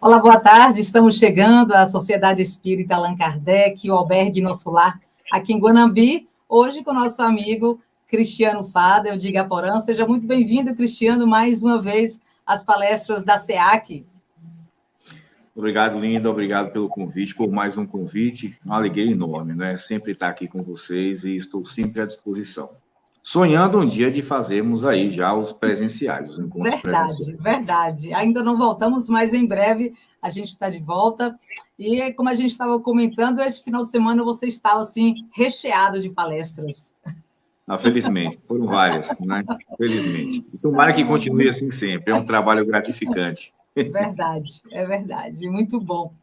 Olá, boa tarde. Estamos chegando à Sociedade Espírita Allan Kardec, o Albergue Nosso Lar, aqui em Guanambi, hoje com o nosso amigo Cristiano Fadel, de Igaporã. Seja muito bem-vindo, Cristiano, mais uma vez às palestras da SEAC. Obrigado, Linda. Obrigado pelo convite, por mais um convite. Uma alegria enorme, né? Sempre estar aqui com vocês e estou sempre à disposição. Sonhando um dia de fazermos aí já os presenciais, os encontros presenciais. Verdade. Ainda não voltamos, mas em breve a gente está de volta. E como a gente estava comentando, esse final de semana você estava assim recheado de palestras. Felizmente, foram várias, né? Felizmente. E tomara que continue assim sempre. É um trabalho gratificante. É verdade. Muito bom.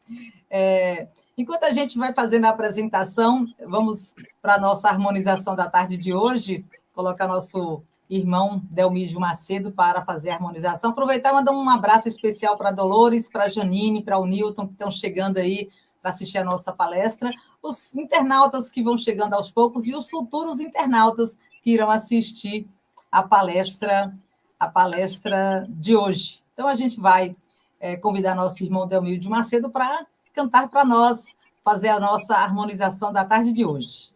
Enquanto a gente vai fazendo a apresentação, vamos para a nossa harmonização da tarde de hoje, colocar nosso irmão Delmídio Macedo para fazer a harmonização. Aproveitar e mandar um abraço especial para a Dolores, para a Janine, para o Newton, que estão chegando aí para assistir a nossa palestra, os internautas que vão chegando aos poucos e os futuros internautas que irão assistir a palestra de hoje. Então, a gente vai convidar nosso irmão Delmídio Macedo para cantar para nós, fazer a nossa harmonização da tarde de hoje.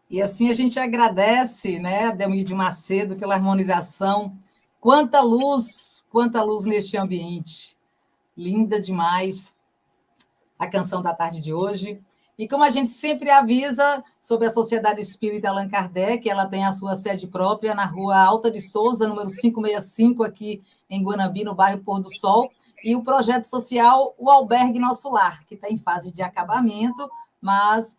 E assim a gente agradece, né, Delmídio Macedo, pela harmonização. Quanta luz neste ambiente. Linda demais a canção da tarde de hoje. E como a gente sempre avisa sobre a Sociedade Espírita Allan Kardec, ela tem a sua sede própria na Rua Alta de Souza, número 565, aqui em Guanambi, no bairro Pôr do Sol. E o projeto social, o Albergue Nosso Lar, que está em fase de acabamento, mas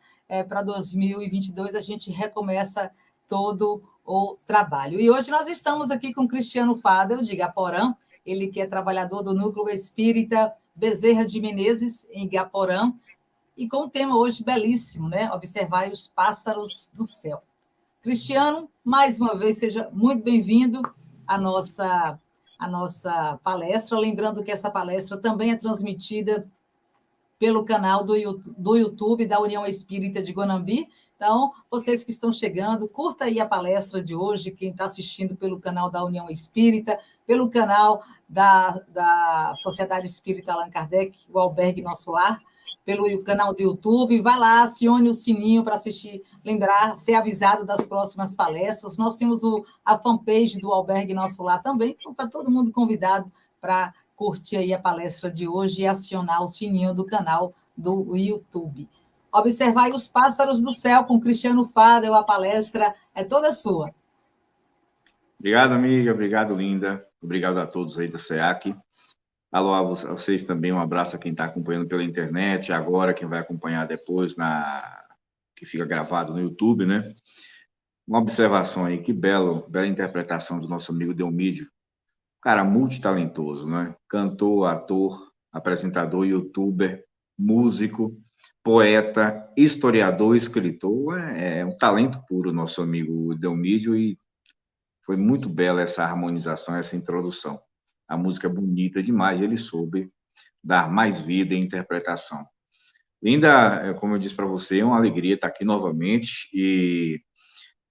para 2022 a gente recomeça todo o trabalho. E hoje nós estamos aqui com Cristiano Fadel, de Igaporã, ele que é trabalhador do Núcleo Espírita Bezerra de Menezes, em Igaporã, e com um tema hoje belíssimo, né? Observar os pássaros do céu. Cristiano, mais uma vez, seja muito bem-vindo à nossa palestra. Lembrando que essa palestra também é transmitida pelo canal do YouTube da União Espírita de Guanambi. Então, vocês que estão chegando, curta aí a palestra de hoje, quem está assistindo pelo canal da União Espírita, pelo canal da Sociedade Espírita Allan Kardec, o Albergue Nosso Lar, pelo canal do YouTube, vai lá, acione o sininho para assistir, lembrar, ser avisado das próximas palestras. Nós temos a fanpage do Albergue Nosso Lar também, então está todo mundo convidado para curtir aí a palestra de hoje e acionar o sininho do canal do YouTube. Observar os pássaros do céu com Cristiano Fadel, a palestra é toda sua. Obrigado, amiga. Obrigado, Linda. Obrigado a todos aí da SEAC. Alô a vocês também, um abraço a quem está acompanhando pela internet, agora quem vai acompanhar depois que fica gravado no YouTube, né? Uma observação aí, que bela interpretação do nosso amigo Delmídio. Cara, multitalentoso, né? Cantor, ator, apresentador, youtuber, músico, poeta, historiador, escritor. É um talento puro, nosso amigo Delmídio, e foi muito bela essa harmonização, essa introdução. A música é bonita demais, ele soube dar mais vida e interpretação. Ainda, como eu disse para você, é uma alegria estar aqui novamente e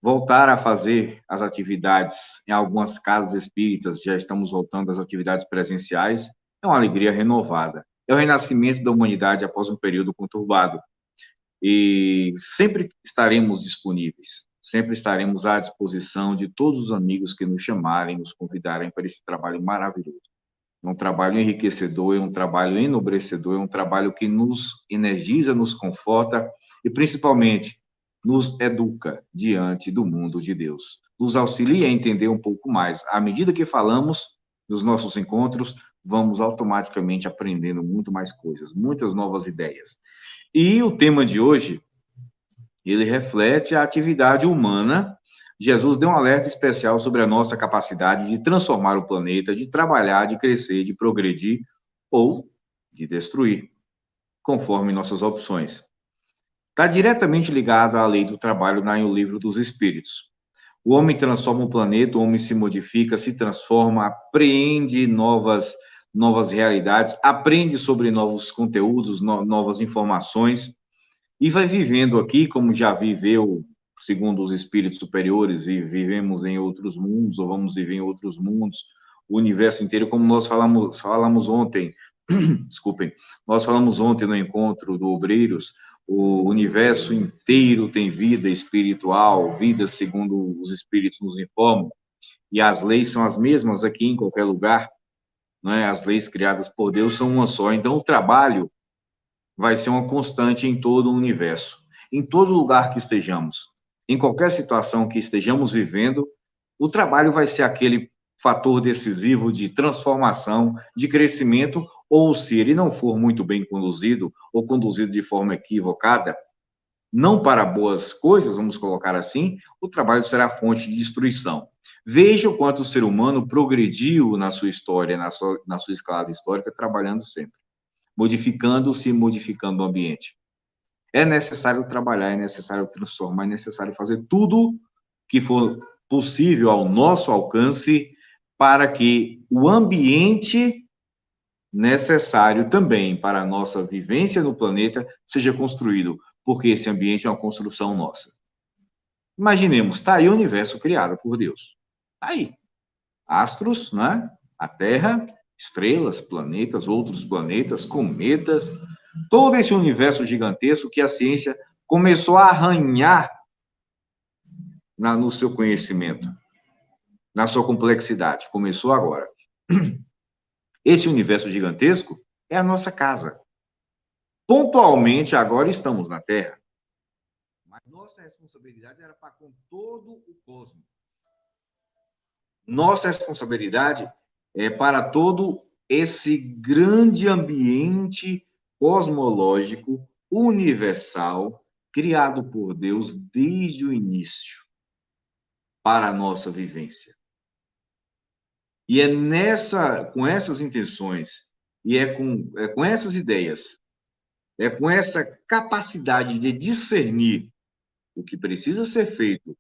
voltar a fazer as atividades em algumas casas espíritas, já estamos voltando às atividades presenciais, é uma alegria renovada. É o renascimento da humanidade após um período conturbado. E sempre estaremos disponíveis, sempre estaremos à disposição de todos os amigos que nos chamarem, nos convidarem para esse trabalho maravilhoso. É um trabalho enriquecedor, é um trabalho enobrecedor, é um trabalho que nos energiza, nos conforta e, principalmente, nos educa diante do mundo de Deus. Nos auxilia a entender um pouco mais. À medida que falamos nos nossos encontros, vamos automaticamente aprendendo muito mais coisas, muitas novas ideias. E o tema de hoje, ele reflete a atividade humana. Jesus deu um alerta especial sobre a nossa capacidade de transformar o planeta, de trabalhar, de crescer, de progredir ou de destruir, conforme nossas opções. Está diretamente ligado à lei do trabalho no livro dos Espíritos. O homem transforma o planeta, o homem se modifica, se transforma, apreende novas realidades, aprende sobre novos conteúdos, novas informações, e vai vivendo aqui, como já viveu, segundo os espíritos superiores, vivemos em outros mundos, ou vamos viver em outros mundos, o universo inteiro, como nós falamos ontem, desculpem, nós falamos ontem no encontro do Obreiros, o universo inteiro tem vida espiritual, vida segundo os espíritos nos informam, e as leis são as mesmas aqui em qualquer lugar, não é? As leis criadas por Deus são uma só. Então, o trabalho vai ser uma constante em todo o universo. Em todo lugar que estejamos, em qualquer situação que estejamos vivendo, o trabalho vai ser aquele fator decisivo de transformação, de crescimento, ou se ele não for muito bem conduzido, ou conduzido de forma equivocada, não para boas coisas, vamos colocar assim, o trabalho será fonte de destruição. Veja o quanto o ser humano progrediu na sua história, na sua escalada histórica, trabalhando sempre, modificando-se e modificando o ambiente. É necessário trabalhar, é necessário transformar, é necessário fazer tudo que for possível ao nosso alcance para que o ambiente necessário também para a nossa vivência no planeta seja construído, porque esse ambiente é uma construção nossa. Imaginemos, está aí o universo criado por Deus. Está aí. Astros, né? A Terra, estrelas, planetas, outros planetas, cometas, todo esse universo gigantesco que a ciência começou a arranhar no seu conhecimento, na sua complexidade. Começou agora. Esse universo gigantesco é a nossa casa. Pontualmente, agora estamos na Terra. Mas nossa responsabilidade era para com todo o cosmos. Nossa responsabilidade é para todo esse grande ambiente cosmológico, universal, criado por Deus desde o início, para a nossa vivência. E é com essas intenções, e é com essas ideias, é com essa capacidade de discernir o que precisa ser feito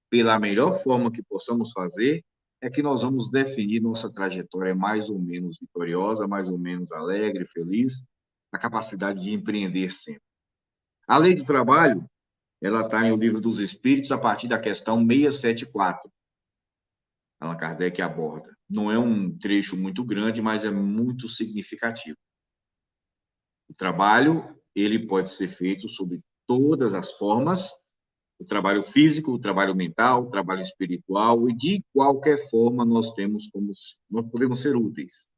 pela melhor forma que possamos fazer, é que nós vamos definir nossa trajetória mais ou menos vitoriosa, mais ou menos alegre, feliz, a capacidade de empreender sempre. A lei do trabalho, ela está em O Livro dos Espíritos, a partir da questão 674. Allan Kardec aborda. Não é um trecho muito grande, mas é muito significativo. O trabalho, ele pode ser feito sob todas as formas, o trabalho físico, o trabalho mental, o trabalho espiritual, e de qualquer forma nós podemos ser úteis.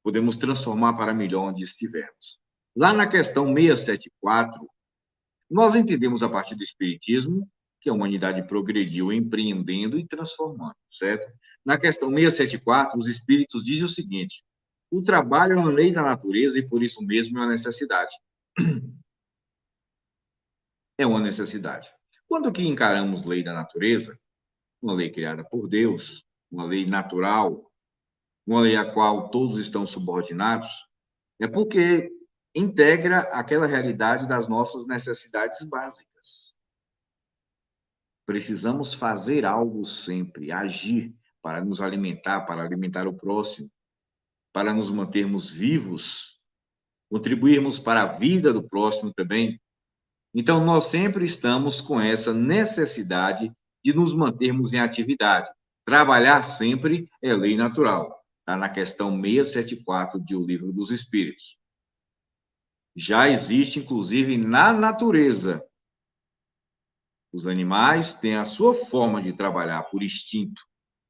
Podemos transformar para melhor onde estivermos. Lá na questão 674, nós entendemos a partir do Espiritismo que a humanidade progrediu empreendendo e transformando, certo? Na questão 674, os Espíritos dizem o seguinte: o trabalho é uma lei da natureza e por isso mesmo é uma necessidade. é uma necessidade. Quando que encaramos lei da natureza, uma lei criada por Deus, uma lei natural, uma lei à qual todos estão subordinados, é porque integra aquela realidade das nossas necessidades básicas. Precisamos fazer algo sempre, agir para nos alimentar, para alimentar o próximo, para nos mantermos vivos, contribuirmos para a vida do próximo também. Então, nós sempre estamos com essa necessidade de nos mantermos em atividade. Trabalhar sempre é lei natural. Está na questão 674 de O Livro dos Espíritos. Já existe, inclusive, na natureza. Os animais têm a sua forma de trabalhar por instinto,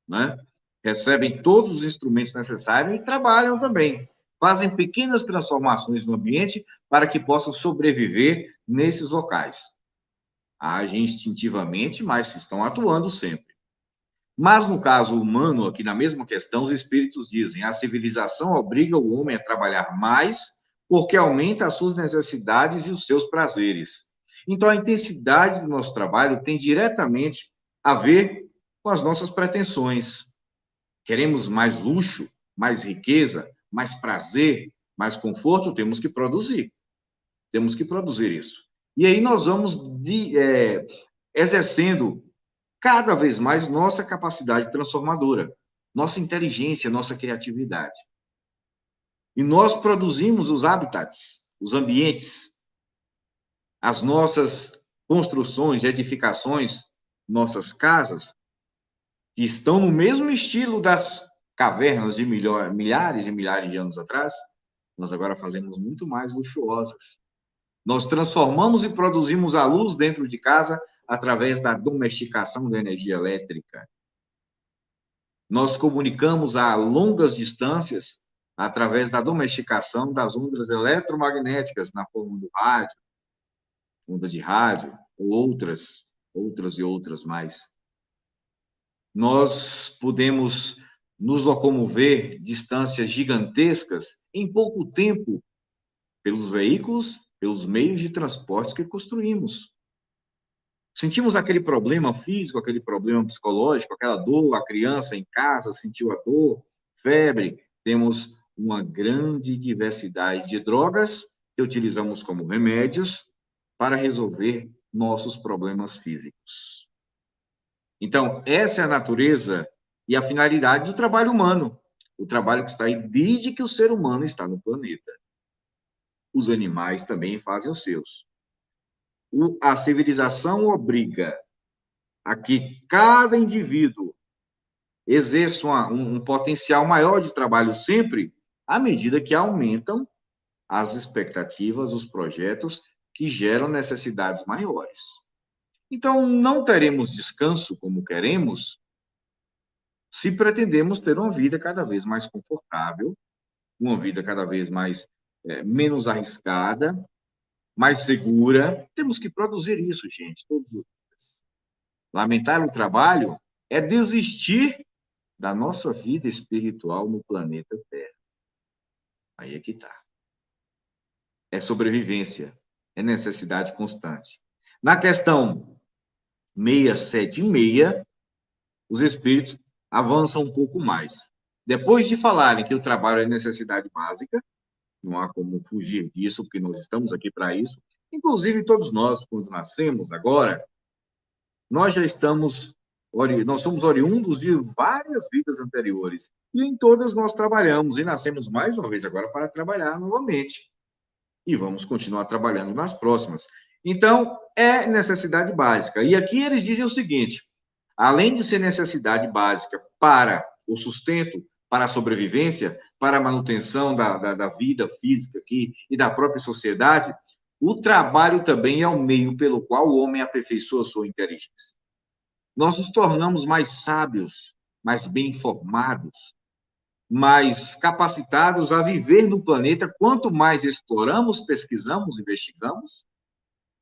né? Recebem todos os instrumentos necessários e trabalham também. Fazem pequenas transformações no ambiente para que possam sobreviver nesses locais. Agem instintivamente, mas estão atuando sempre. Mas no caso humano, aqui na mesma questão, os espíritos dizem: a civilização obriga o homem a trabalhar mais porque aumenta as suas necessidades e os seus prazeres. Então, a intensidade do nosso trabalho tem diretamente a ver com as nossas pretensões. Queremos mais luxo, mais riqueza, mais prazer, mais conforto, temos que produzir. Temos que produzir isso. E aí nós vamos exercendo cada vez mais nossa capacidade transformadora, nossa inteligência, nossa criatividade. E nós produzimos os habitats, os ambientes, as nossas construções, edificações, nossas casas, que estão no mesmo estilo das cavernas de milhares e milhares de anos atrás, nós agora fazemos muito mais luxuosas. Nós transformamos e produzimos a luz dentro de casa através da domesticação da energia elétrica. Nós comunicamos a longas distâncias através da domesticação das ondas eletromagnéticas na forma do rádio, onda de rádio, ou outras e outras mais. Nós podemos nos locomover distâncias gigantescas em pouco tempo pelos veículos, pelos meios de transporte que construímos. Sentimos aquele problema físico, aquele problema psicológico, aquela dor, a criança em casa sentiu a dor, febre. Temos uma grande diversidade de drogas que utilizamos como remédios para resolver nossos problemas físicos. Então, essa é a natureza e a finalidade do trabalho humano. O trabalho que está aí desde que o ser humano está no planeta. Os animais também fazem os seus. A civilização obriga a que cada indivíduo exerça um potencial maior de trabalho sempre, à medida que aumentam as expectativas, os projetos que geram necessidades maiores. Então, não teremos descanso como queremos se pretendemos ter uma vida cada vez mais confortável, uma vida cada vez mais menos arriscada, mais segura. Temos que produzir isso, gente, todos os dias. Lamentar o trabalho é desistir da nossa vida espiritual no planeta Terra. Aí é que está. É sobrevivência, é necessidade constante. Na questão 676, os espíritos avançam um pouco mais. Depois de falarem que o trabalho é necessidade básica, não há como fugir disso, porque nós estamos aqui para isso. Inclusive, todos nós, quando nascemos agora, nós já estamos, nós somos oriundos de várias vidas anteriores. E em todas nós trabalhamos e nascemos mais uma vez agora para trabalhar novamente. E vamos continuar trabalhando nas próximas. Então, é necessidade básica. E aqui eles dizem o seguinte: além de ser necessidade básica para o sustento, para a sobrevivência, para a manutenção da vida física aqui e da própria sociedade, o trabalho também é o meio pelo qual o homem aperfeiçoa a sua inteligência. Nós nos tornamos mais sábios, mais bem informados, mais capacitados a viver no planeta quanto mais exploramos, pesquisamos, investigamos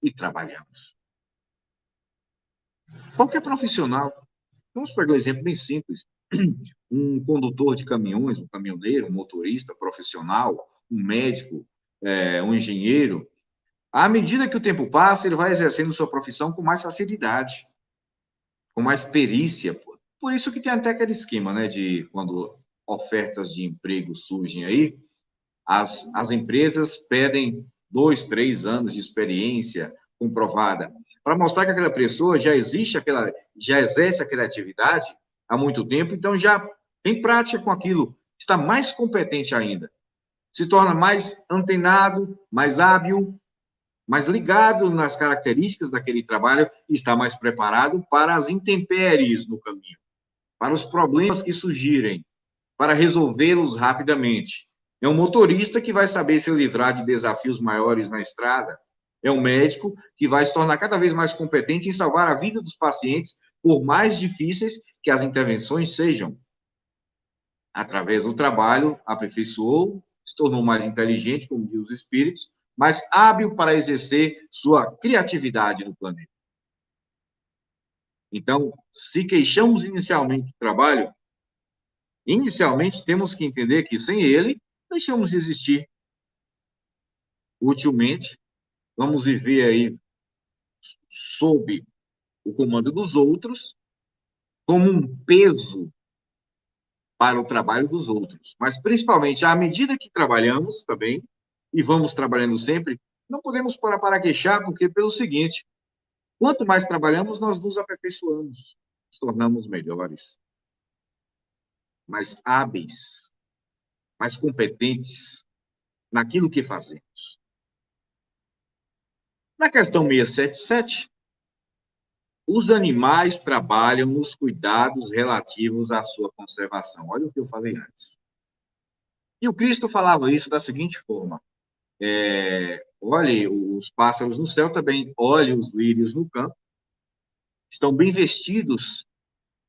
e trabalhamos. Qualquer profissional, vamos pegar um exemplo bem simples, um condutor de caminhões, um caminhoneiro, um motorista profissional, um médico, um engenheiro, À medida que o tempo passa, ele vai exercendo sua profissão com mais facilidade, com mais perícia. Por isso que tem até aquele esquema, né, de quando ofertas de emprego surgem aí, as empresas pedem 2, 3 anos de experiência comprovada, para mostrar que aquela pessoa já exerce aquela atividade há muito tempo, então já tem prática com aquilo, está mais competente ainda, se torna mais antenado, mais hábil, mais ligado nas características daquele trabalho e está mais preparado para as intempéries no caminho, para os problemas que surgirem, para resolvê-los rapidamente. É um motorista que vai saber se livrar de desafios maiores na estrada. É um médico que vai se tornar cada vez mais competente em salvar a vida dos pacientes, por mais difíceis que as intervenções sejam. Através do trabalho, aperfeiçoou, se tornou mais inteligente, como diz os espíritos, mais hábil para exercer sua criatividade no planeta. Então, se queixamos inicialmente do trabalho, inicialmente temos que entender que sem ele, deixamos de existir. Utilmente, vamos viver aí sob o comando dos outros, como um peso para o trabalho dos outros. Mas, principalmente, à medida que trabalhamos também, e vamos trabalhando sempre, não podemos parar para queixar, porque pelo seguinte, quanto mais trabalhamos, nós nos aperfeiçoamos, nos tornamos melhores, mais hábeis, mais competentes naquilo que fazemos. Na questão 677, os animais trabalham nos cuidados relativos à sua conservação. Olha o que eu falei antes. E o Cristo falava isso da seguinte forma: olhe os pássaros no céu também, olhe os lírios no campo, estão bem vestidos,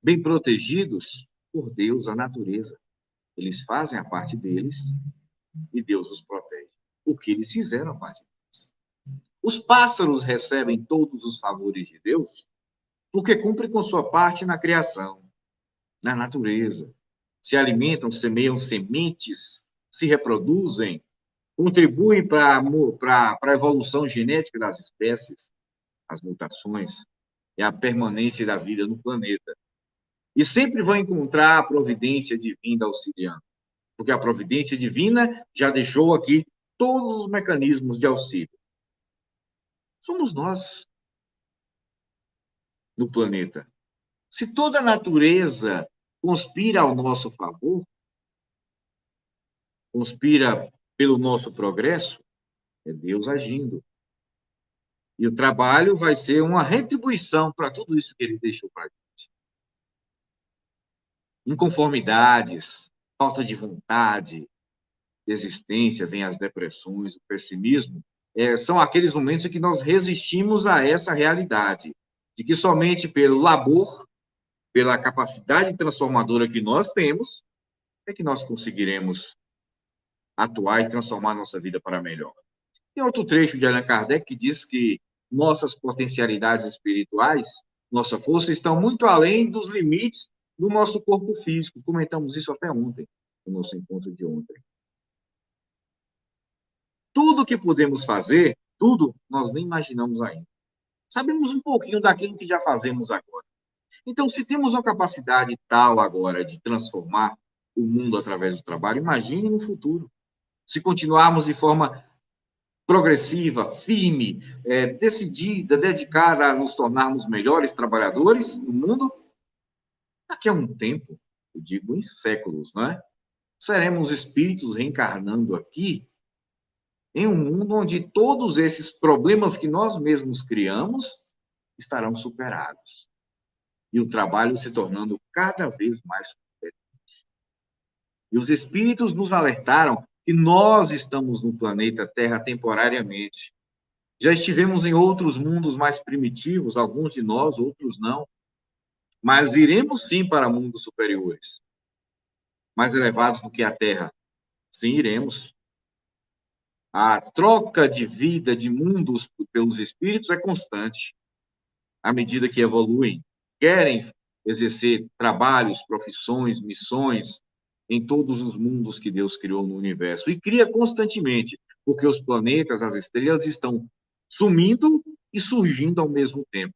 bem protegidos por Deus, a natureza. Eles fazem a parte deles e Deus os protege. O que eles fizeram a parte deles. Os pássaros recebem todos os favores de Deus porque cumprem com sua parte na criação, na natureza. Se alimentam, semeiam sementes, se reproduzem, contribuem para a evolução genética das espécies, as mutações e a permanência da vida no planeta. E sempre vão encontrar a providência divina auxiliando, porque a providência divina já deixou aqui todos os mecanismos de auxílio. Somos nós no planeta. Se toda a natureza conspira ao nosso favor, conspira pelo nosso progresso, é Deus agindo. E o trabalho vai ser uma retribuição para tudo isso que ele deixou para a gente. Inconformidades, falta de vontade, desistência, vem as depressões, o pessimismo, são aqueles momentos em que nós resistimos a essa realidade, de que somente pelo labor, pela capacidade transformadora que nós temos, é que nós conseguiremos atuar e transformar nossa vida para melhor. Tem outro trecho de Allan Kardec que diz que nossas potencialidades espirituais, nossa força, estão muito além dos limites do nosso corpo físico. Comentamos isso até ontem, no nosso encontro de ontem. Tudo que podemos fazer, tudo, nós nem imaginamos ainda. Sabemos um pouquinho daquilo que já fazemos agora. Então, se temos uma capacidade tal agora de transformar o mundo através do trabalho, imagine no futuro. Se continuarmos de forma progressiva, firme, decidida, dedicada a nos tornarmos melhores trabalhadores no mundo, daqui a um tempo, eu digo em séculos, não é? Seremos espíritos reencarnando aqui em um mundo onde todos esses problemas que nós mesmos criamos estarão superados. E o trabalho se tornando cada vez mais competente. E os espíritos nos alertaram que nós estamos no planeta Terra temporariamente. Já estivemos em outros mundos mais primitivos, alguns de nós, outros não. Mas iremos sim para mundos superiores, mais elevados do que a Terra. Sim, iremos. A troca de vida, de mundos pelos espíritos é constante. À medida que evoluem, querem exercer trabalhos, profissões, missões em todos os mundos que Deus criou no universo. E cria constantemente, porque os planetas, as estrelas estão sumindo e surgindo ao mesmo tempo.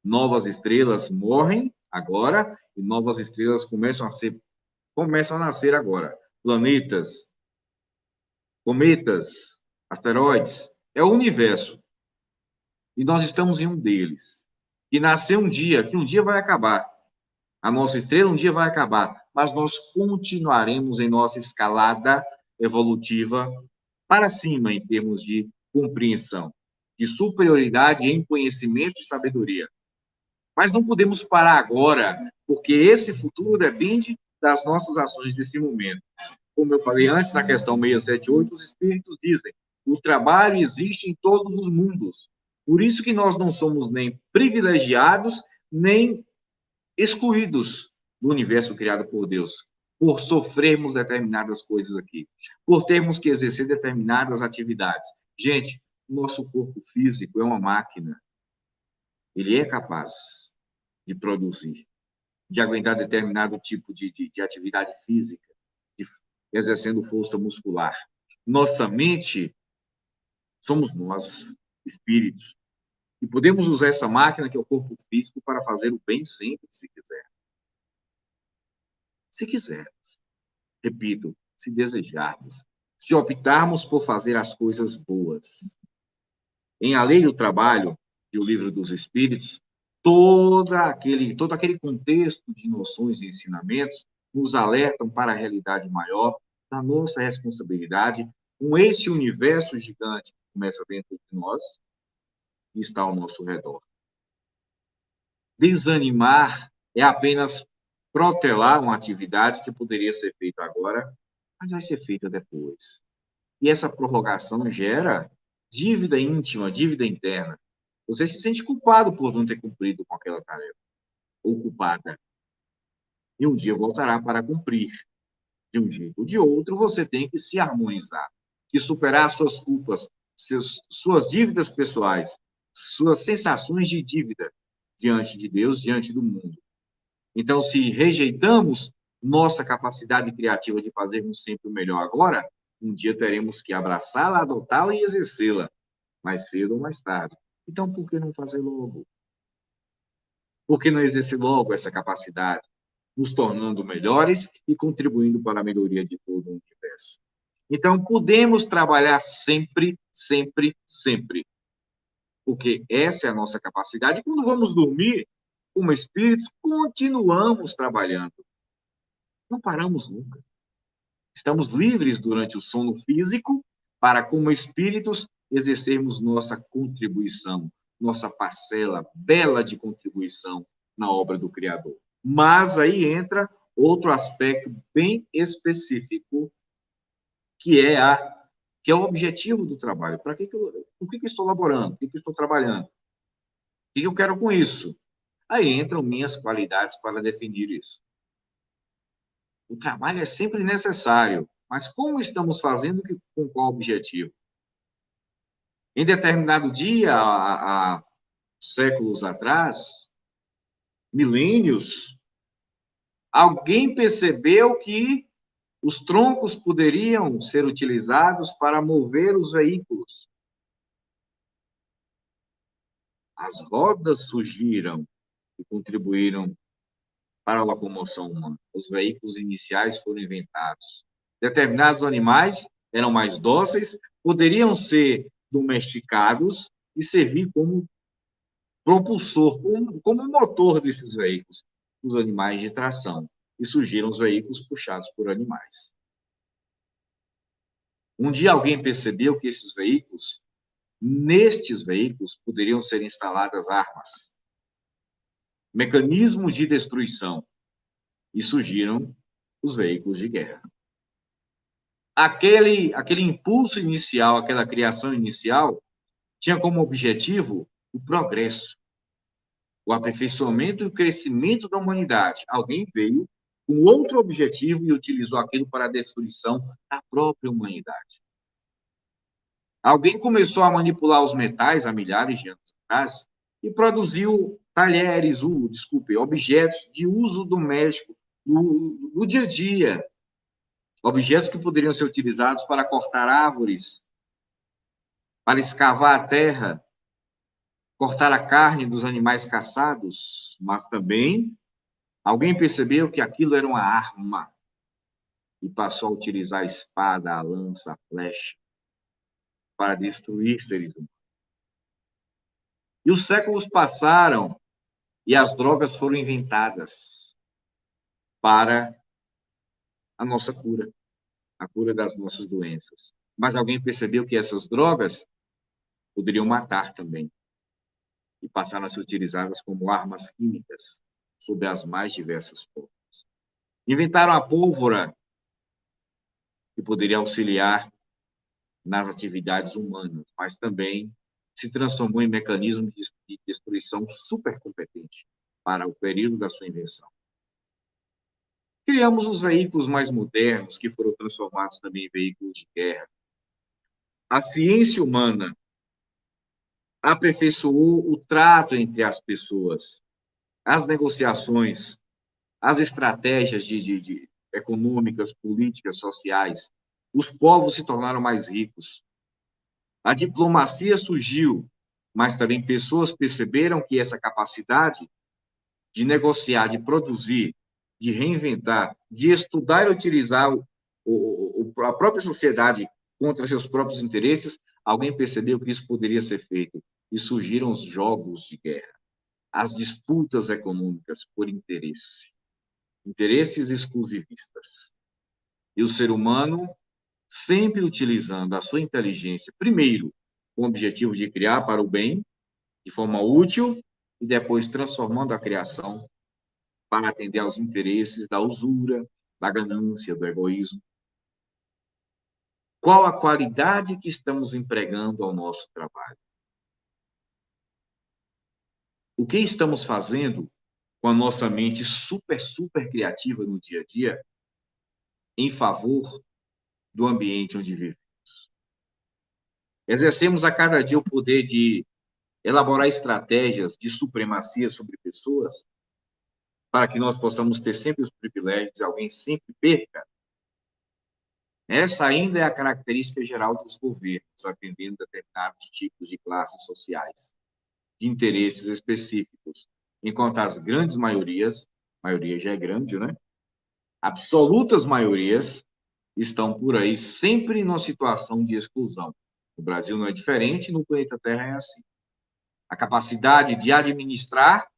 Novas estrelas morrem agora e novas estrelas começam a nascer agora. Planetas, cometas, asteroides, é o universo. E nós estamos em um deles. E nasceu um dia, que um dia vai acabar. A nossa estrela um dia vai acabar, mas nós continuaremos em nossa escalada evolutiva para cima em termos de compreensão, de superioridade em conhecimento e sabedoria. Mas não podemos parar agora, porque esse futuro depende das nossas ações desse momento. Como eu falei antes, na questão 678, os espíritos dizem: o trabalho existe em todos os mundos. Por isso que nós não somos nem privilegiados, nem excluídos do universo criado por Deus, por sofrermos determinadas coisas aqui, por termos que exercer determinadas atividades. Gente, nosso corpo físico é uma máquina. Ele é capaz de produzir, de aguentar determinado tipo de atividade física, exercendo força muscular. Nossa mente somos nós, espíritos, e podemos usar essa máquina, que é o corpo físico, para fazer o bem sempre, se quiser. Se quisermos. Repito, se desejarmos. Se optarmos por fazer as coisas boas. Em A Lei do Trabalho, e o Livro dos Espíritos, todo aquele contexto de noções e ensinamentos nos alertam para a realidade maior da nossa responsabilidade com esse universo gigante que começa dentro de nós e está ao nosso redor. Desanimar é apenas protelar uma atividade que poderia ser feita agora, mas vai ser feita depois. E essa prorrogação gera dívida íntima, dívida interna. Você se sente culpado por não ter cumprido com aquela tarefa, ou culpada. E um dia voltará para cumprir. De um jeito ou de outro, você tem que se harmonizar, que superar suas culpas, suas dívidas pessoais, suas sensações de dívida diante de Deus, diante do mundo. Então, se rejeitamos nossa capacidade criativa de fazermos sempre o melhor agora, um dia teremos que abraçá-la, adotá-la e exercê-la, mais cedo ou mais tarde. Então, por que não fazer logo? Por que não exercer logo essa capacidade, nos tornando melhores e contribuindo para a melhoria de todo o universo? Então, podemos trabalhar sempre, sempre, sempre. Porque essa é a nossa capacidade. E quando vamos dormir, como espíritos, continuamos trabalhando. Não paramos nunca. Estamos livres durante o sono físico para, como espíritos, exercermos nossa contribuição, nossa parcela bela de contribuição na obra do Criador. Mas aí entra outro aspecto bem específico, que é o objetivo do trabalho. Por que eu estou laborando? Por que eu estou trabalhando? O que eu quero com isso? Aí entram minhas qualidades para definir isso. O trabalho é sempre necessário, mas como estamos fazendo, com qual objetivo? Em determinado dia, há séculos atrás, milênios, alguém percebeu que os troncos poderiam ser utilizados para mover os veículos. As rodas surgiram e contribuíram para a locomoção humana. Os veículos iniciais foram inventados. Determinados animais eram mais dóceis, poderiam ser domesticados e servir como propulsor, como motor desses veículos, os animais de tração. E surgiram os veículos puxados por animais. Um dia alguém percebeu que nestes veículos, poderiam ser instaladas armas, mecanismos de destruição, e surgiram os veículos de guerra. Aquele impulso inicial, aquela criação inicial, tinha como objetivo o progresso, o aperfeiçoamento e o crescimento da humanidade. Alguém veio com outro objetivo e utilizou aquilo para a destruição da própria humanidade. Alguém começou a manipular os metais há milhares de anos atrás e produziu objetos de uso doméstico no dia a dia. Objetos que poderiam ser utilizados para cortar árvores, para escavar a terra, cortar a carne dos animais caçados, mas também alguém percebeu que aquilo era uma arma e passou a utilizar a espada, a lança, a flecha para destruir seres humanos. E os séculos passaram e as drogas foram inventadas para a nossa cura, a cura das nossas doenças. Mas alguém percebeu que essas drogas poderiam matar também e passaram a ser utilizadas como armas químicas sob as mais diversas formas. Inventaram a pólvora, que poderia auxiliar nas atividades humanas, mas também se transformou em mecanismo de destruição supercompetente para o período da sua invenção. Criamos os veículos mais modernos, que foram transformados também em veículos de guerra. A ciência humana aperfeiçoou o trato entre as pessoas, as negociações, as estratégias econômicas, políticas, sociais. Os povos se tornaram mais ricos. A diplomacia surgiu, mas também pessoas perceberam que essa capacidade de negociar, de produzir, de reinventar, de estudar e utilizar a própria sociedade contra seus próprios interesses, alguém percebeu que isso poderia ser feito. E surgiram os jogos de guerra, as disputas econômicas por interesse, interesses exclusivistas. E o ser humano, sempre utilizando a sua inteligência, primeiro, com o objetivo de criar para o bem, de forma útil, e depois transformando a criação para atender aos interesses da usura, da ganância, do egoísmo. Qual a qualidade que estamos empregando ao nosso trabalho? O que estamos fazendo com a nossa mente super criativa no dia a dia em favor do ambiente onde vivemos? Exercemos a cada dia o poder de elaborar estratégias de supremacia sobre pessoas para que nós possamos ter sempre os privilégios e alguém sempre perca? Essa ainda é a característica geral dos governos, atendendo determinados tipos de classes sociais, de interesses específicos, enquanto as grandes maiorias, maioria já é grande, né? Absolutas maiorias estão por aí sempre numa situação de exclusão. O Brasil não é diferente, no planeta Terra é assim. A capacidade de administrar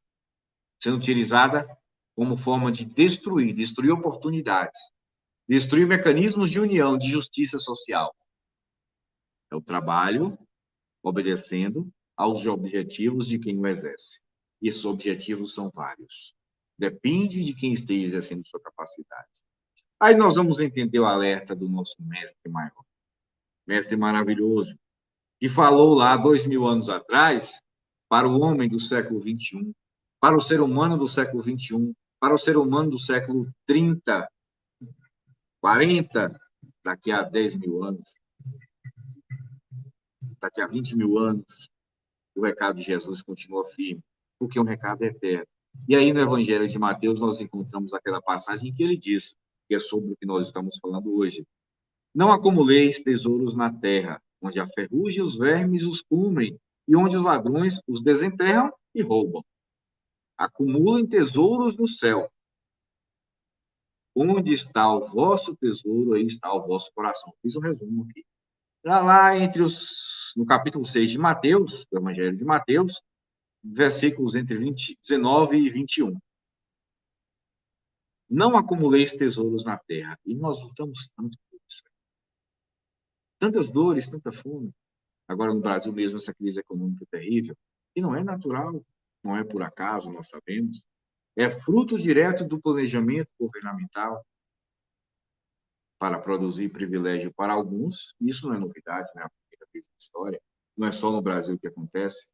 sendo utilizada como forma de destruir oportunidades, destruir mecanismos de união, de justiça social. É o trabalho obedecendo aos objetivos de quem o exerce. E esses objetivos são vários. Depende de quem esteja exercendo sua capacidade. Aí nós vamos entender o alerta do nosso mestre maior, mestre maravilhoso, que falou lá 2000 anos atrás para o homem do século XXI, para o ser humano do século XXI, para o ser humano do século 30, 40, daqui a 10 mil anos, daqui a 20 mil anos, o recado de Jesus continua firme, porque é um recado eterno. E aí, no Evangelho de Mateus, nós encontramos aquela passagem que ele diz, que é sobre o que nós estamos falando hoje. Não acumuleis tesouros na terra, onde a ferrugem e os vermes os comem, e onde os ladrões os desenterram e roubam. Acumulem tesouros no céu. Onde está o vosso tesouro, aí está o vosso coração. Fiz um resumo aqui. Lá no capítulo 6 de Mateus, do Evangelho de Mateus, versículos entre 19 e 21. Não acumuleis tesouros na terra. E nós lutamos tanto por isso. Tantas dores, tanta fome. Agora, no Brasil mesmo, essa crise econômica terrível, que não é natural, não é por acaso, nós sabemos. É fruto direto do planejamento governamental para produzir privilégio para alguns. Isso não é novidade, não é a primeira vez na história. Não é só no Brasil que acontece.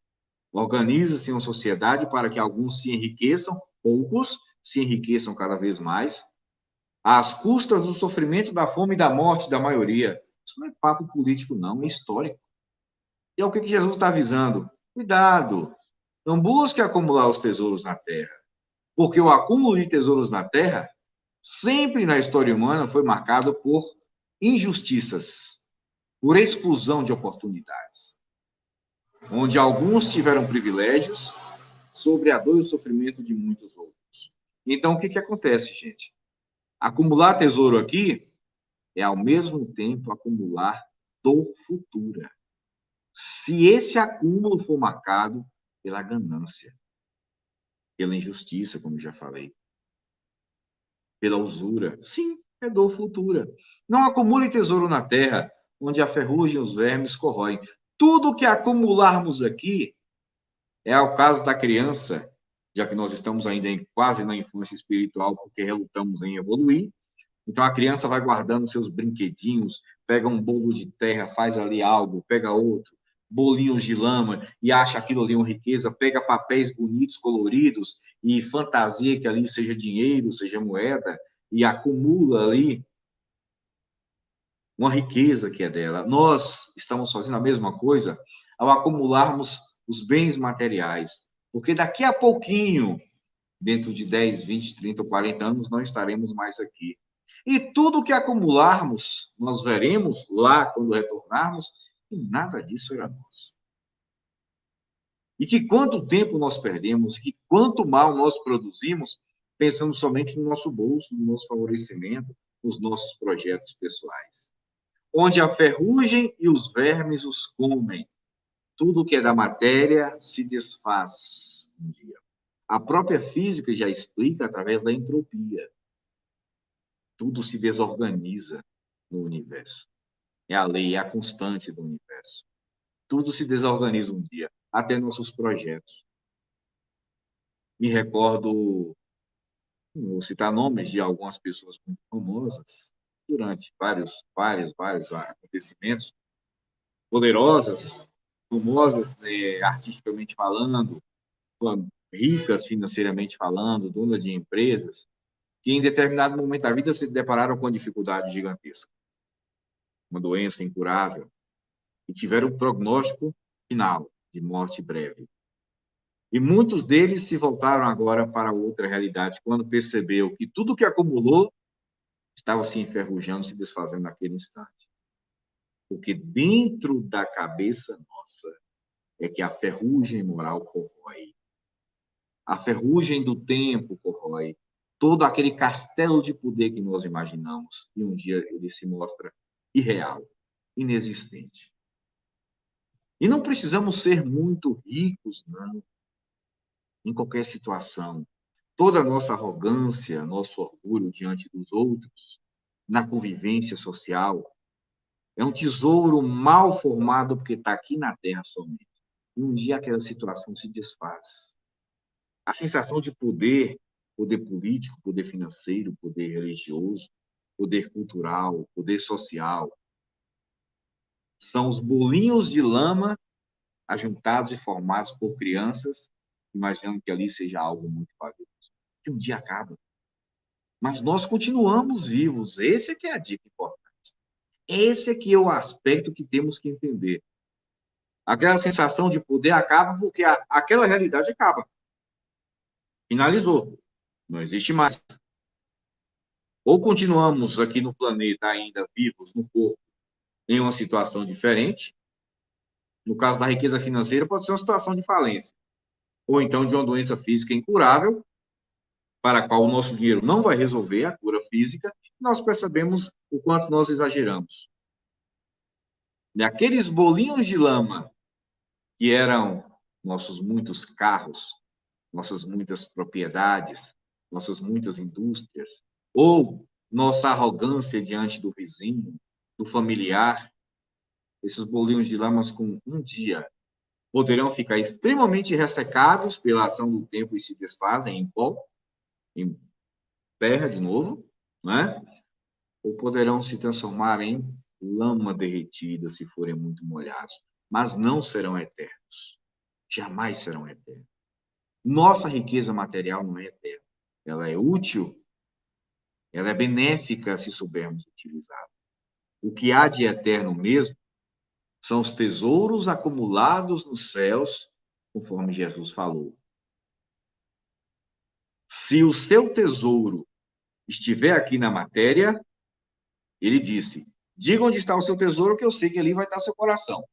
Organiza-se uma sociedade para que alguns se enriqueçam, poucos se enriqueçam cada vez mais, às custas do sofrimento, da fome e da morte da maioria. Isso não é papo político, não, é histórico. E é o que Jesus está avisando. Cuidado, não busque acumular os tesouros na terra, porque o acúmulo de tesouros na terra, sempre na história humana, foi marcado por injustiças, por exclusão de oportunidades. onde alguns tiveram privilégios sobre a dor e o sofrimento de muitos outros. Então, o que que acontece, gente? Acumular tesouro aqui é, ao mesmo tempo, acumular dor futura. Se esse acúmulo for marcado pela ganância, pela injustiça, como já falei, pela usura, sim, é dor futura. Não acumule tesouro na terra, onde a ferrugem e os vermes corroem. Tudo que acumularmos aqui é o caso da criança, já que nós estamos ainda quase na infância espiritual, porque relutamos em evoluir. Então a criança vai guardando seus brinquedinhos, pega um bolo de terra, faz ali algo, pega outro, bolinhos de lama e acha aquilo ali uma riqueza, pega papéis bonitos, coloridos e fantasia que ali seja dinheiro, seja moeda e acumula ali uma riqueza que é dela. Nós estamos fazendo a mesma coisa ao acumularmos os bens materiais, porque daqui a pouquinho, dentro de 10, 20, 30 ou 40 anos, não estaremos mais aqui. E tudo que acumularmos, nós veremos lá quando retornarmos, e nada disso era nosso. E que quanto tempo nós perdemos, que quanto mal nós produzimos, pensando somente no nosso bolso, no nosso favorecimento, nos nossos projetos pessoais. Onde a ferrugem e os vermes os comem. Tudo que é da matéria se desfaz um dia. A própria física já explica através da entropia. Tudo se desorganiza no universo. É a lei, é a constante do universo. Tudo se desorganiza um dia, até nossos projetos. Me recordo, vou citar nomes de algumas pessoas muito famosas, durante vários acontecimentos, poderosas, famosas, artisticamente falando, ricas financeiramente falando, donas de empresas, que em determinado momento da vida se depararam com dificuldade gigantesca, uma doença incurável, e tiveram um prognóstico final de morte breve. E muitos deles se voltaram agora para outra realidade, quando percebeu que tudo que acumulou estava se enferrujando, se desfazendo naquele instante. Porque dentro da cabeça nossa é que a ferrugem moral corrói. A ferrugem do tempo corrói todo aquele castelo de poder que nós imaginamos, e um dia ele se mostra irreal, inexistente. E não precisamos ser muito ricos, não, em qualquer situação. Toda a nossa arrogância, nosso orgulho diante dos outros, na convivência social, é um tesouro mal formado porque está aqui na Terra somente. E um dia aquela situação se desfaz. A sensação de poder, poder político, poder financeiro, poder religioso, poder cultural, poder social, são os bolinhos de lama ajuntados e formados por crianças, imaginando que ali seja algo muito valioso, que um dia acaba. Mas nós continuamos vivos. Esse é que é a dica importante. Esse é que é o aspecto que temos que entender. Aquela sensação de poder acaba porque aquela realidade acaba. Finalizou. Não existe mais. Ou continuamos aqui no planeta ainda vivos, no corpo, em uma situação diferente. No caso da riqueza financeira, pode ser uma situação de falência. Ou então de uma doença física incurável, para a qual o nosso dinheiro não vai resolver a cura física, nós percebemos o quanto nós exageramos. E aqueles bolinhos de lama que eram nossos muitos carros, nossas muitas propriedades, nossas muitas indústrias, ou nossa arrogância diante do vizinho, do familiar, esses bolinhos de lama com um dia poderão ficar extremamente ressecados pela ação do tempo e se desfazem em pó, em terra de novo, né? Ou poderão se transformar em lama derretida se forem muito molhados, mas não serão eternos. Jamais serão eternos. Nossa riqueza material não é eterna. Ela é útil, ela é benéfica se soubermos utilizá-la. O que há de eterno mesmo são os tesouros acumulados nos céus, conforme Jesus falou. Se o seu tesouro estiver aqui na matéria, ele disse, diga onde está o seu tesouro, que eu sei que ali vai estar seu coração.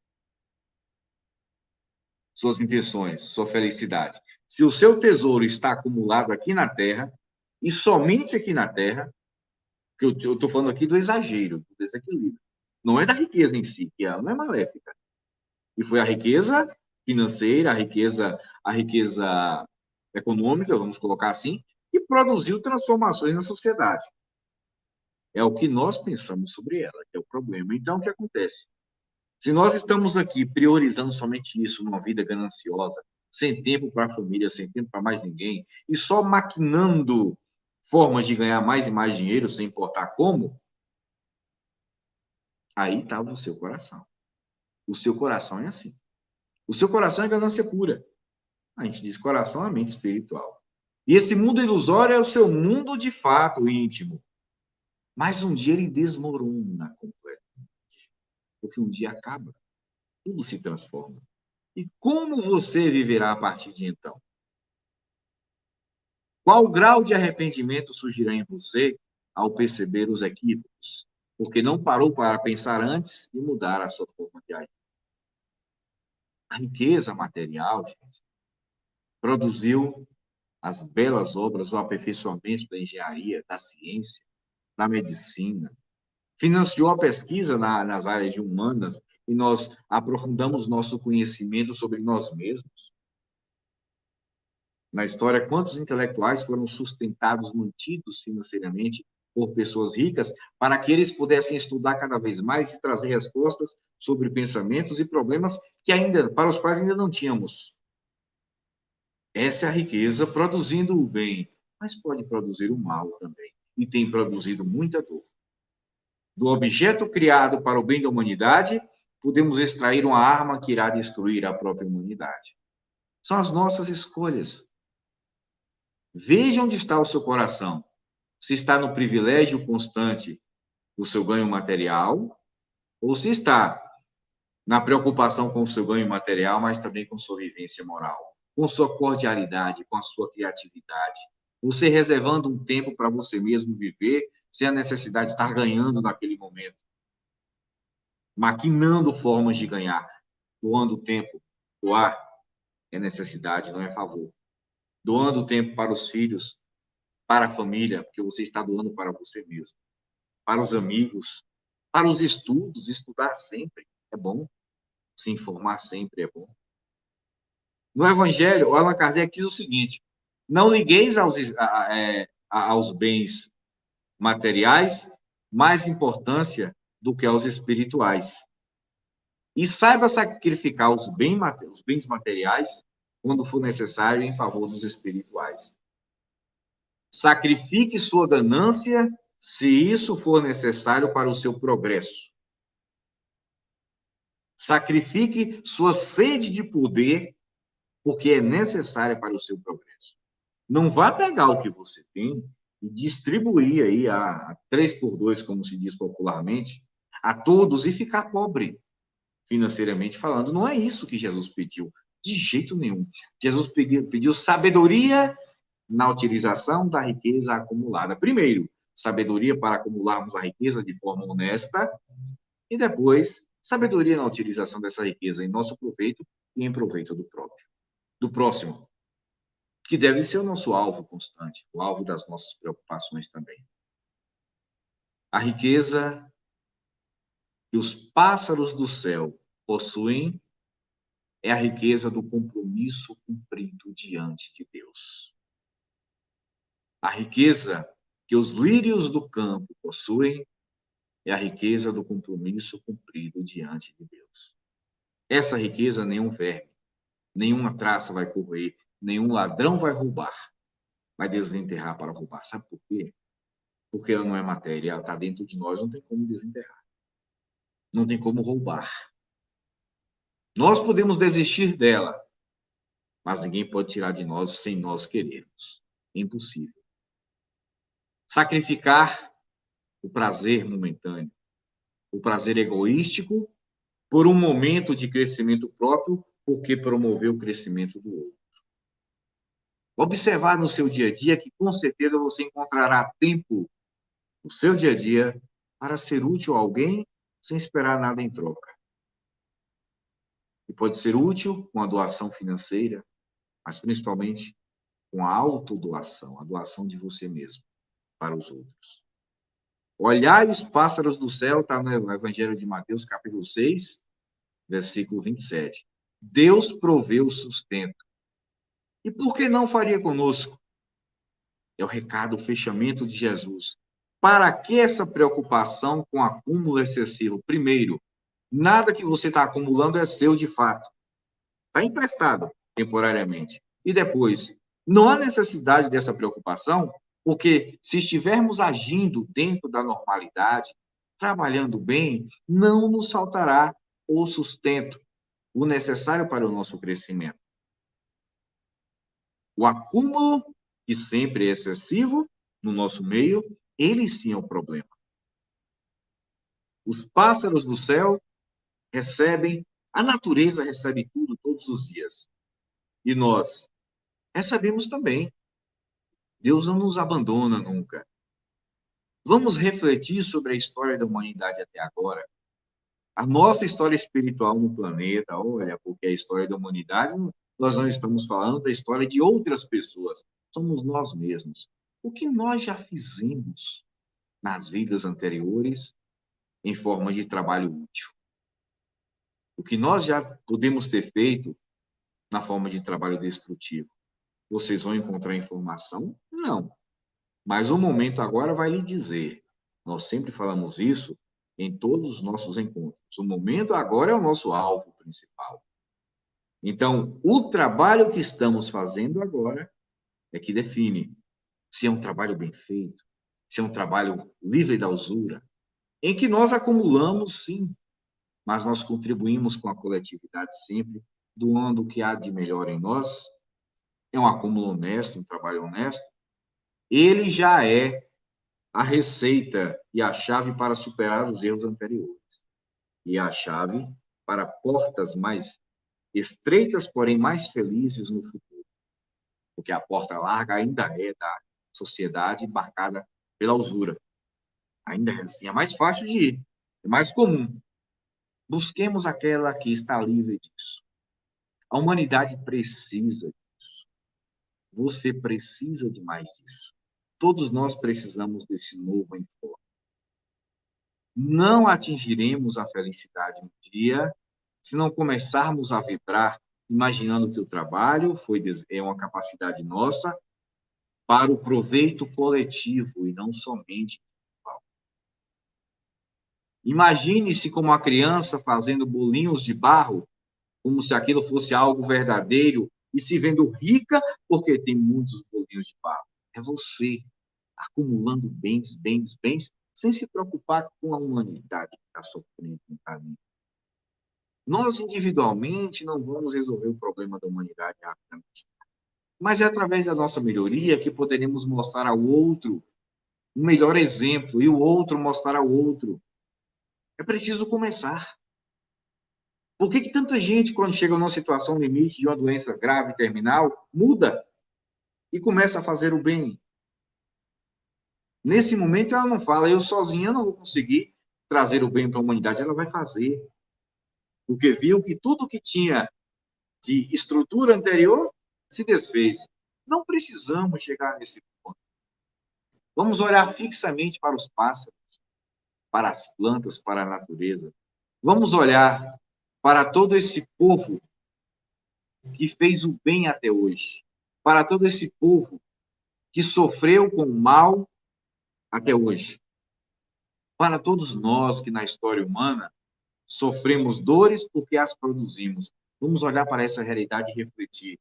suas intenções, sua felicidade. Se o seu tesouro está acumulado aqui na Terra, e somente aqui na Terra, que eu estou falando aqui do exagero, do desequilíbrio. Não é da riqueza em si, que ela não é maléfica. E foi a riqueza financeira, a riqueza econômica, vamos colocar assim, que produziu transformações na sociedade. É o que nós pensamos sobre ela, que é o problema. Então, o que acontece? Se nós estamos aqui priorizando somente isso, numa vida gananciosa, sem tempo para a família, sem tempo para mais ninguém, e só maquinando formas de ganhar mais e mais dinheiro, sem importar como, aí estava o seu coração. O seu coração é assim. O seu coração é ganância pura. A gente diz coração, a mente espiritual. E esse mundo ilusório é o seu mundo de fato íntimo. Mas um dia ele desmorona completamente. Porque um dia acaba. Tudo se transforma. E como você viverá a partir de então? Qual grau de arrependimento surgirá em você ao perceber os equívocos? Porque não parou para pensar antes e mudar a sua forma de agir. A riqueza material, gente, produziu as belas obras, o aperfeiçoamento da engenharia, da ciência, da medicina, financiou a pesquisa nas áreas de humanas e nós aprofundamos nosso conhecimento sobre nós mesmos. Na história, quantos intelectuais foram sustentados, mantidos financeiramente por pessoas ricas para que eles pudessem estudar cada vez mais e trazer respostas sobre pensamentos e problemas que ainda, para os quais ainda não tínhamos. Essa é a riqueza produzindo o bem, mas pode produzir o mal também. E tem produzido muita dor. Do objeto criado para o bem da humanidade, podemos extrair uma arma que irá destruir a própria humanidade. São as nossas escolhas. Veja onde está o seu coração. Se está no privilégio constante do seu ganho material, ou se está na preocupação com o seu ganho material, mas também com sua vivência moral, com sua cordialidade, com a sua criatividade. Você reservando um tempo para você mesmo viver, sem a necessidade de estar ganhando naquele momento. Maquinando formas de ganhar, doando tempo. Doar é necessidade, não é favor. Doando tempo para os filhos, para a família, porque você está doando para você mesmo. Para os amigos, para os estudos, estudar sempre é bom. Se informar sempre é bom. No Evangelho, Allan Kardec diz o seguinte: não ligueis aos bens materiais mais importância do que aos espirituais. E saiba sacrificar os bens materiais quando for necessário em favor dos espirituais. Sacrifique sua ganância se isso for necessário para o seu progresso. Sacrifique sua sede de poder porque é necessária para o seu progresso. Não vá pegar o que você tem e distribuir aí a 3 por 2, como se diz popularmente, a todos e ficar pobre, financeiramente falando. Não é isso que Jesus pediu, de jeito nenhum. Jesus pediu sabedoria na utilização da riqueza acumulada. Primeiro, sabedoria para acumularmos a riqueza de forma honesta e depois, sabedoria na utilização dessa riqueza em nosso proveito e em proveito do próximo, que deve ser o nosso alvo constante, o alvo das nossas preocupações também. A riqueza que os pássaros do céu possuem é a riqueza do compromisso cumprido diante de Deus. A riqueza que os lírios do campo possuem é a riqueza do compromisso cumprido diante de Deus. Essa riqueza nenhum verme, nenhuma traça vai corroer, nenhum ladrão vai roubar, vai desenterrar para roubar. Sabe por quê? Porque ela não é matéria, ela está dentro de nós, não tem como desenterrar. Não tem como roubar. Nós podemos desistir dela, mas ninguém pode tirar de nós sem nós querermos. É impossível. Sacrificar o prazer momentâneo, o prazer egoístico, por um momento de crescimento próprio, porque promover o crescimento do outro. Observar no seu dia a dia que, com certeza, você encontrará tempo no seu dia a dia para ser útil a alguém sem esperar nada em troca. E pode ser útil com a doação financeira, mas principalmente com a autodoação, a doação de você mesmo para os outros. Olhai os pássaros do céu, está no Evangelho de Mateus, capítulo 6, versículo 27. Deus proveu o sustento. E por que não faria conosco? É o recado, o fechamento de Jesus. Para que essa preocupação com acúmulo excessivo? Primeiro, nada que você está acumulando é seu de fato. Está emprestado temporariamente. E depois, não há necessidade dessa preocupação, porque se estivermos agindo dentro da normalidade, trabalhando bem, não nos faltará o sustento, o necessário para o nosso crescimento. O acúmulo, que sempre é excessivo no nosso meio, ele sim é o problema. Os pássaros do céu recebem, a natureza recebe tudo todos os dias. E nós recebemos também. Deus não nos abandona nunca. Vamos refletir sobre a história da humanidade até agora. A nossa história espiritual no planeta, olha, porque a história da humanidade, nós não estamos falando da história de outras pessoas, somos nós mesmos. O que nós já fizemos nas vidas anteriores em forma de trabalho útil? O que nós já podemos ter feito na forma de trabalho destrutivo? Vocês vão encontrar informação? Não. Mas o momento agora vai lhe dizer. Nós sempre falamos isso em todos os nossos encontros. O momento agora é o nosso alvo principal. Então, o trabalho que estamos fazendo agora é que define se é um trabalho bem feito, se é um trabalho livre da usura, em que nós acumulamos, sim, mas nós contribuímos com a coletividade sempre, doando o que há de melhor em nós. É um acúmulo honesto, um trabalho honesto. Ele já é a receita e a chave para superar os erros anteriores. E a chave para portas mais estreitas, porém mais felizes no futuro. Porque a porta larga ainda é da sociedade marcada pela usura. Ainda é assim, é mais fácil de ir, é mais comum. Busquemos aquela que está livre disso. A humanidade precisa disso. Você precisa de mais disso. Todos nós precisamos desse novo enfoque. Não atingiremos a felicidade um dia se não começarmos a vibrar, imaginando que o trabalho é uma capacidade nossa para o proveito coletivo e não somente individual. Imagine-se como uma criança fazendo bolinhos de barro, como se aquilo fosse algo verdadeiro e se vendo rica porque tem muitos bolinhos de barro. É você acumulando bens, bens, bens, sem se preocupar com a humanidade que está sofrendo no caminho. Nós, individualmente, não vamos resolver o problema da humanidade rapidamente. Mas é através da nossa melhoria que poderemos mostrar ao outro um melhor exemplo e o outro mostrar ao outro. É preciso começar. Por que tanta gente, quando chega numa situação limite de uma doença grave, terminal, muda e começa a fazer o bem? Nesse momento, ela não fala, eu sozinha não vou conseguir trazer o bem para a humanidade. Ela vai fazer. Porque viu que tudo que tinha de estrutura anterior se desfez. Não precisamos chegar nesse ponto. Vamos olhar fixamente para os pássaros, para as plantas, para a natureza. Vamos olhar para todo esse povo que fez o bem até hoje, para todo esse povo que sofreu com o mal até hoje, para todos nós que na história humana sofremos dores porque as produzimos. Vamos olhar para essa realidade e refletir.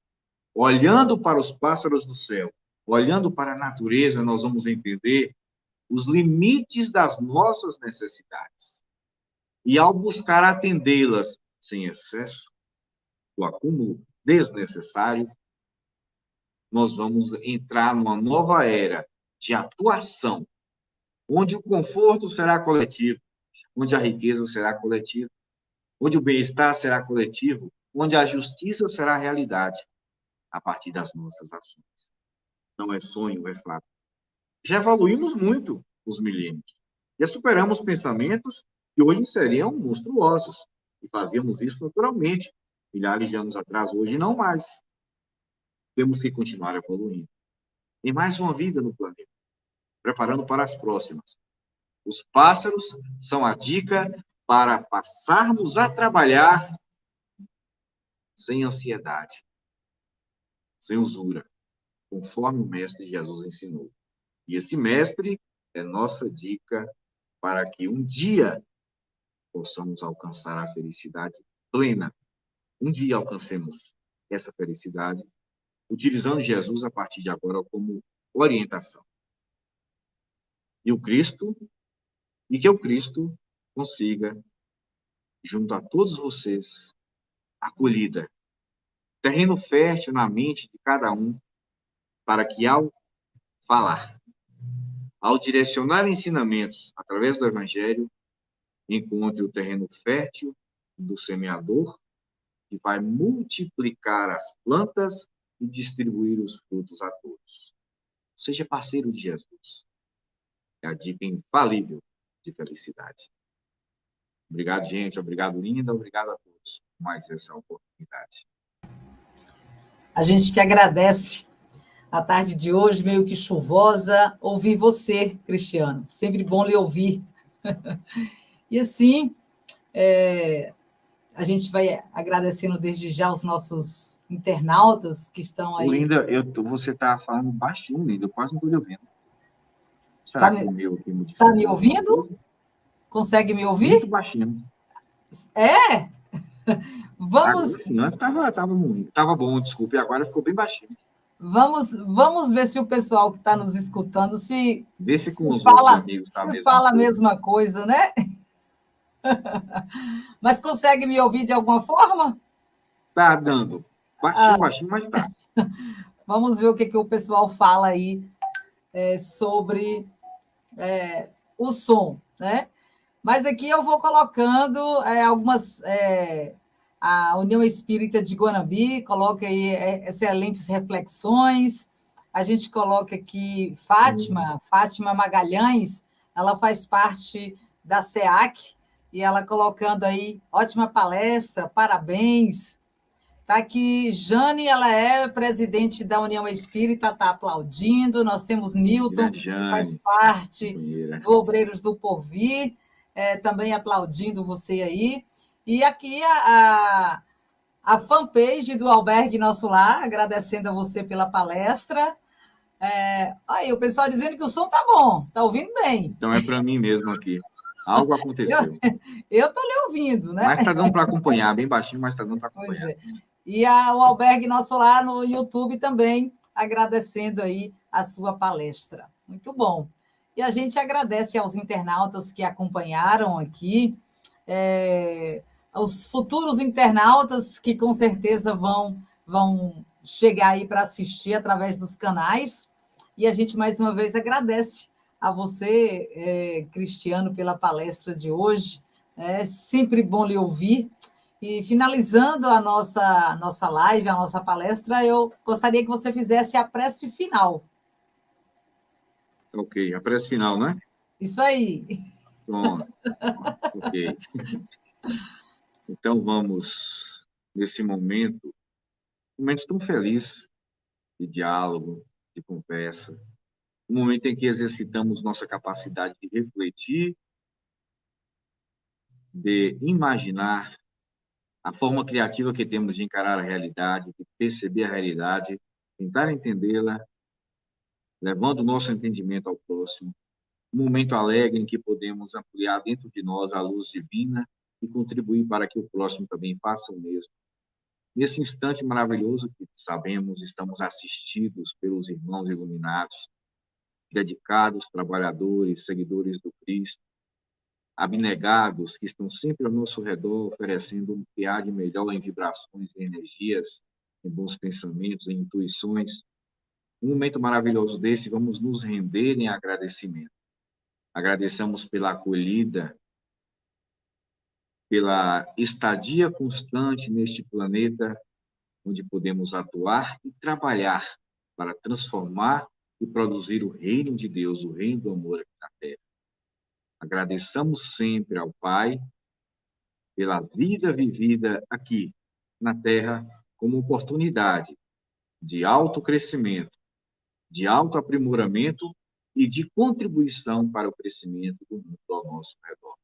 Olhando para os pássaros do céu, olhando para a natureza, nós vamos entender os limites das nossas necessidades. E ao buscar atendê-las sem excesso, o acúmulo desnecessário, nós vamos entrar numa nova era de atuação, onde o conforto será coletivo, onde a riqueza será coletiva, onde o bem-estar será coletivo, onde a justiça será realidade, a partir das nossas ações. Não é sonho, é fato. Já evoluímos muito os milênios. Já superamos pensamentos que hoje seriam monstruosos. E fazíamos isso naturalmente. milhares de anos atrás, hoje não mais. Temos que continuar evoluindo. Tem mais uma vida no planeta, preparando para as próximas. Os pássaros são a dica para passarmos a trabalhar sem ansiedade, sem usura, conforme o Mestre Jesus ensinou. E esse Mestre é nossa dica para que um dia possamos alcançar a felicidade plena. Um dia alcancemos essa felicidade, utilizando Jesus a partir de agora como orientação. E que o Cristo consiga, junto a todos vocês, acolhida, terreno fértil na mente de cada um, para que ao falar, ao direcionar ensinamentos através do Evangelho, encontre o terreno fértil do semeador, que vai multiplicar as plantas e distribuir os frutos a todos. Seja parceiro de Jesus. É a dica infalível de felicidade. Obrigado, gente. Obrigado, Linda. Obrigado a todos por mais essa oportunidade. A gente que agradece a tarde de hoje, meio que chuvosa, ouvir você, Cristiano. Sempre bom lhe ouvir. E assim, a gente vai agradecendo desde já os nossos internautas que estão aí. Linda, você está falando baixinho, Linda. Eu quase não estou lhe ouvindo. Será que o meu aqui modificou? Está me ouvindo? Consegue me ouvir? Muito baixinho. É? Vamos. Agora sim, antes estava bom, desculpe, agora ficou bem baixinho. Vamos ver se o pessoal que está nos escutando se fala, amigos, se fala a mesma coisa, né? Mas consegue me ouvir de alguma forma? Tá dando. Baixinho, mas tá. Vamos ver o que o pessoal fala aí sobre o som, né? Mas aqui eu vou colocando algumas... a União Espírita de Guanambi coloca aí excelentes reflexões. A gente coloca aqui Fátima Magalhães, ela faz parte da SEAC, e ela colocando aí, ótima palestra, parabéns. Está aqui, Jane, ela é presidente da União Espírita, está aplaudindo. Nós temos Newton, que faz parte do Obreiros do Porvir, também aplaudindo você aí. E aqui a fanpage do Albergue Nosso Lar, agradecendo a você pela palestra. Aí, o pessoal dizendo que o som está bom, está ouvindo bem. Então é para mim mesmo aqui. Algo aconteceu. Eu estou lhe ouvindo, né? Mas está dando para acompanhar, bem baixinho, mas está dando para acompanhar. Pois é. E o Albergue Nosso Lar no YouTube também, agradecendo aí a sua palestra. Muito bom. E a gente agradece aos internautas que acompanharam aqui, aos futuros internautas que com certeza vão chegar aí para assistir através dos canais. E a gente, mais uma vez, agradece a você, Cristiano, pela palestra de hoje. É sempre bom lhe ouvir. E finalizando a nossa live, a nossa palestra, eu gostaria que você fizesse a prece final. Ok, a prece final, né? Isso aí. Pronto. Ok. Então vamos, nesse momento tão feliz de diálogo, de conversa, um momento em que exercitamos nossa capacidade de refletir, de imaginar a forma criativa que temos de encarar a realidade, de perceber a realidade, tentar entendê-la, levando o nosso entendimento ao próximo. Um momento alegre em que podemos ampliar dentro de nós a luz divina e contribuir para que o próximo também faça o mesmo. Nesse instante maravilhoso que sabemos, estamos assistidos pelos irmãos iluminados, dedicados, trabalhadores, seguidores do Cristo, abnegados, que estão sempre ao nosso redor, oferecendo um que há de melhor em vibrações, em energias, em bons pensamentos, em intuições. Um momento maravilhoso desse, vamos nos render em agradecimento. Agradecemos pela acolhida, pela estadia constante neste planeta, onde podemos atuar e trabalhar para transformar e produzir o reino de Deus, o reino do amor aqui na Terra. Agradeçamos sempre ao Pai pela vida vivida aqui, na Terra como oportunidade de autocrescimento, de autoaprimoramento e de contribuição para o crescimento do mundo ao nosso redor.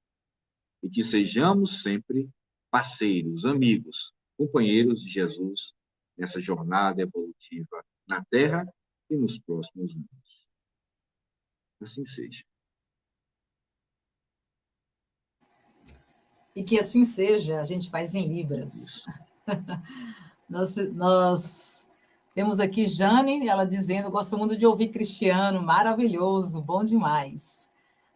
E que sejamos sempre parceiros, amigos, companheiros de Jesus nessa jornada evolutiva na Terra e nos próximos mundos. Assim seja. E que assim seja, a gente faz em Libras. Nós temos aqui Jane, ela dizendo, gosto muito de ouvir Cristiano, maravilhoso, bom demais.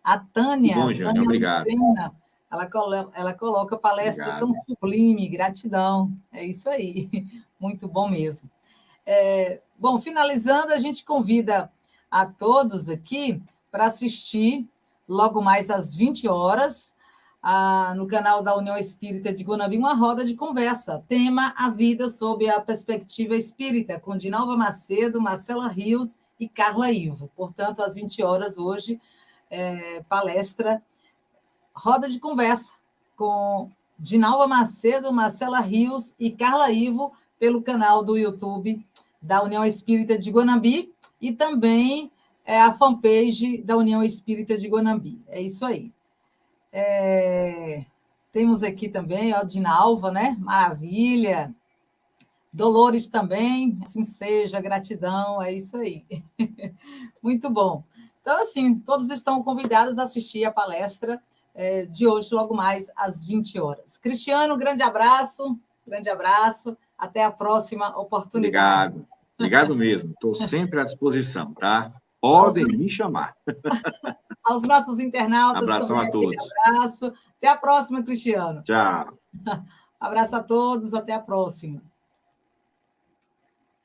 A Bom, Jane, Tânia obrigado. Lucena, ela coloca palestra Obrigado. tão sublime, gratidão. É isso aí, muito bom mesmo. Bom, finalizando, a gente convida a todos aqui para assistir logo mais às 20 horas, no canal da União Espírita de Guanambi, uma roda de conversa. Tema: A Vida sob a Perspectiva Espírita, com Dinalva Macedo, Marcela Rios e Carla Ivo. Portanto, às 20 horas hoje, palestra, roda de conversa, com Dinalva Macedo, Marcela Rios e Carla Ivo, pelo canal do YouTube da União Espírita de Guanambi e também a fanpage da União Espírita de Guanambi. É isso aí. Temos aqui também a Dinalva, né? Maravilha. Dolores também, assim seja, gratidão, é isso aí. Muito bom. Então, assim, todos estão convidados a assistir a palestra de hoje, logo mais às 20 horas. Cristiano, grande abraço, até a próxima oportunidade. Obrigado mesmo, estou sempre à disposição, tá? Podem me chamar. Aos nossos internautas abração também, a todos. Abraço. Até a próxima, Cristiano. Tchau. Abraço a todos, até a próxima.